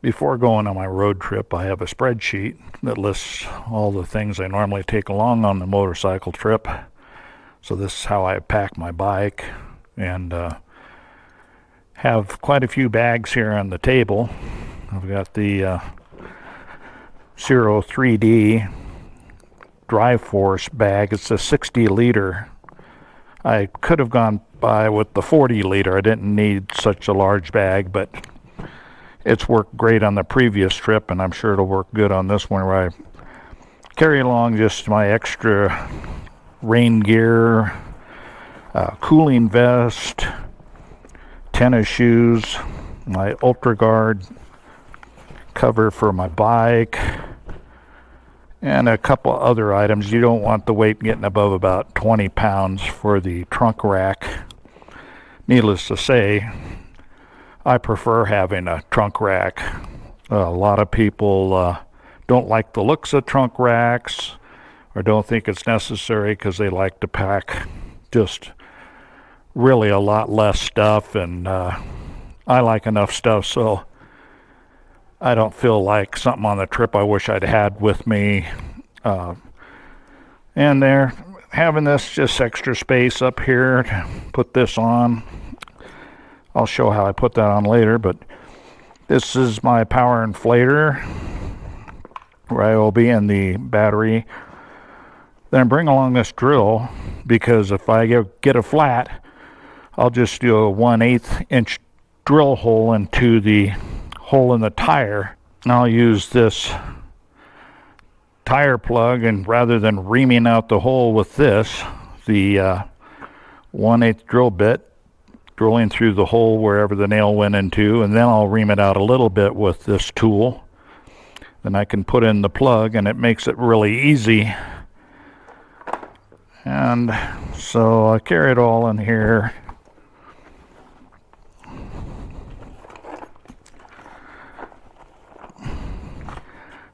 Before going on my road trip, I have a spreadsheet that lists all the things I normally take along on the motorcycle trip. So this is how I pack my bike, and have quite a few bags here on the table. I've got the Zero 3D Drive Force bag. It's a 60 liter. I could have gone by with the 40 liter. I didn't need such a large bag, but it's worked great on the previous trip, and I'm sure it'll work good on this one, where I carry along just my extra rain gear, cooling vest, tennis shoes, my Ultra Guard cover for my bike, and a couple other items. You don't want the weight getting above about 20 pounds for the trunk rack. Needless to say, I prefer having a trunk rack. A lot of people don't like the looks of trunk racks, or don't think it's necessary because they like to pack just really a lot less stuff, and I like enough stuff, so I don't feel like something on the trip I wish I'd had with me. And they're having this just extra space up here to put this on. I'll show how I put that on later, but this is my power inflator, where I will be in the battery. Then I bring along this drill, because if I get a flat, I'll just do a 1/8 inch drill hole into the hole in the tire. And I'll use this tire plug, and rather than reaming out the hole with this, the 1/8 drill bit, drilling through the hole wherever the nail went into, and then I'll ream it out a little bit with this tool. Then I can put in the plug, and it makes it really easy. And so I carry it all in here.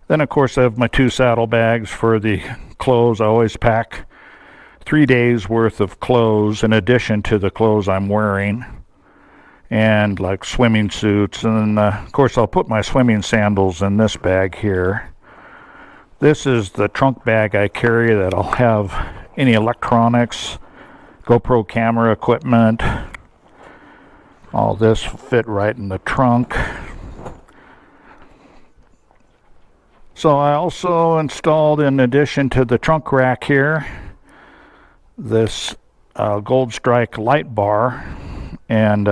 Then, of course, I have my 2 saddlebags for the clothes. I always pack 3 days worth of clothes in addition to the clothes I'm wearing, and like swimming suits. And then, of course, I'll put my swimming sandals in this bag here. This is the trunk bag I carry that'll have any electronics, GoPro camera equipment. All this fit right in the trunk. So I also installed, in addition to the trunk rack here, this Gold Strike light bar, and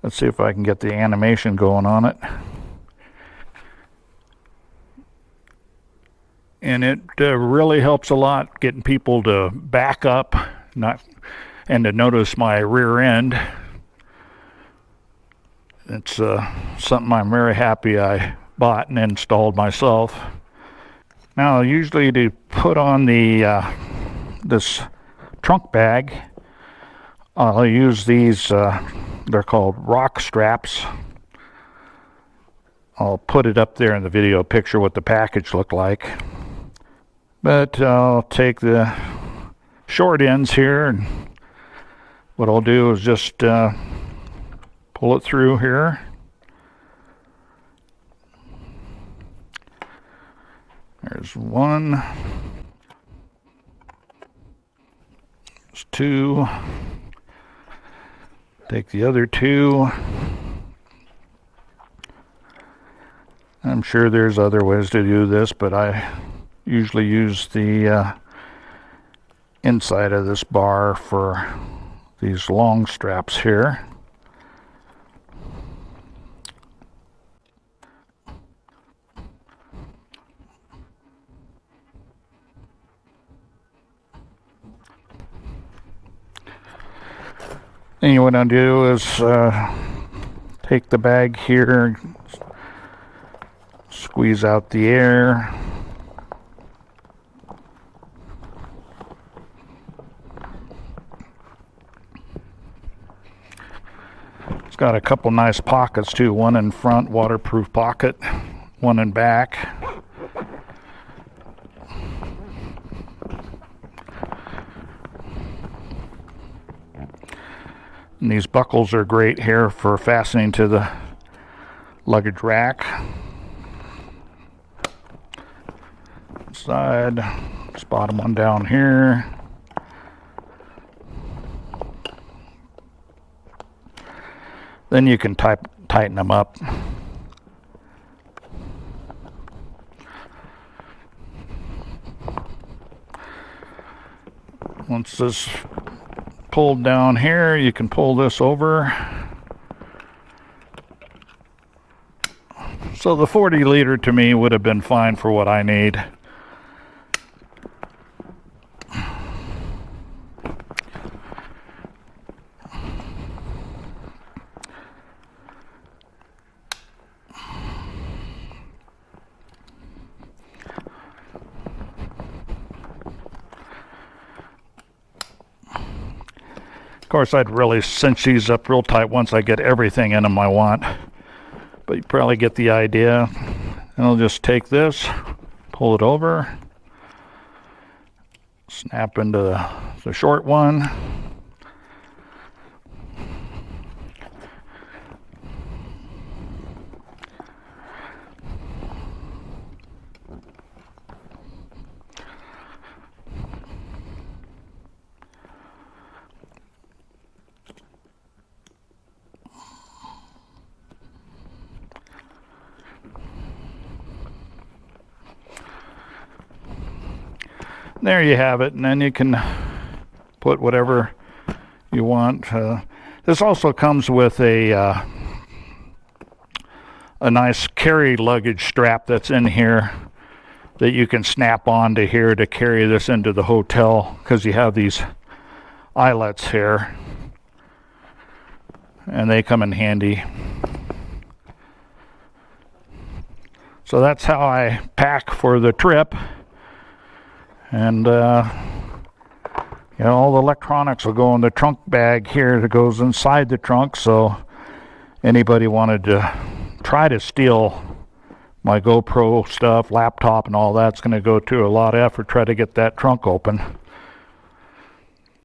let's see if I can get the animation going on it. And it really helps a lot getting people to back up, and to notice my rear end. It's something I'm very happy I bought and installed myself. Now, usually to put on the this trunk bag, I'll use these, they're called rock straps. I'll put it up there in the video picture what the package looked like. But I'll take the short ends here, and what I'll do is just pull it through here. There's one. There's 2. Take the other 2. I'm sure there's other ways to do this, but I usually use the inside of this bar for these long straps here. And what I'll do is take the bag here, squeeze out the air. It's got a couple nice pockets too, one in front, waterproof pocket, one in back. And these buckles are great here for fastening to the luggage rack. Side, this bottom one down here. Then you can tighten them up. Once this pulled down here, you can pull this over. So the 40 liter to me would have been fine for what I need. Of course, I'd really cinch these up real tight once I get everything in them I want. But you probably get the idea. And I'll just take this, pull it over, snap into the short one. There you have it, and then you can put whatever you want. This also comes with a nice carry luggage strap that's in here that you can snap onto here to carry this into the hotel, because you have these eyelets here and they come in handy. So that's how I pack for the trip. And all the electronics will go in the trunk bag here that goes inside the trunk. So anybody wanted to try to steal my GoPro stuff, laptop and all that's going to go to a lot of effort, try to get that trunk open.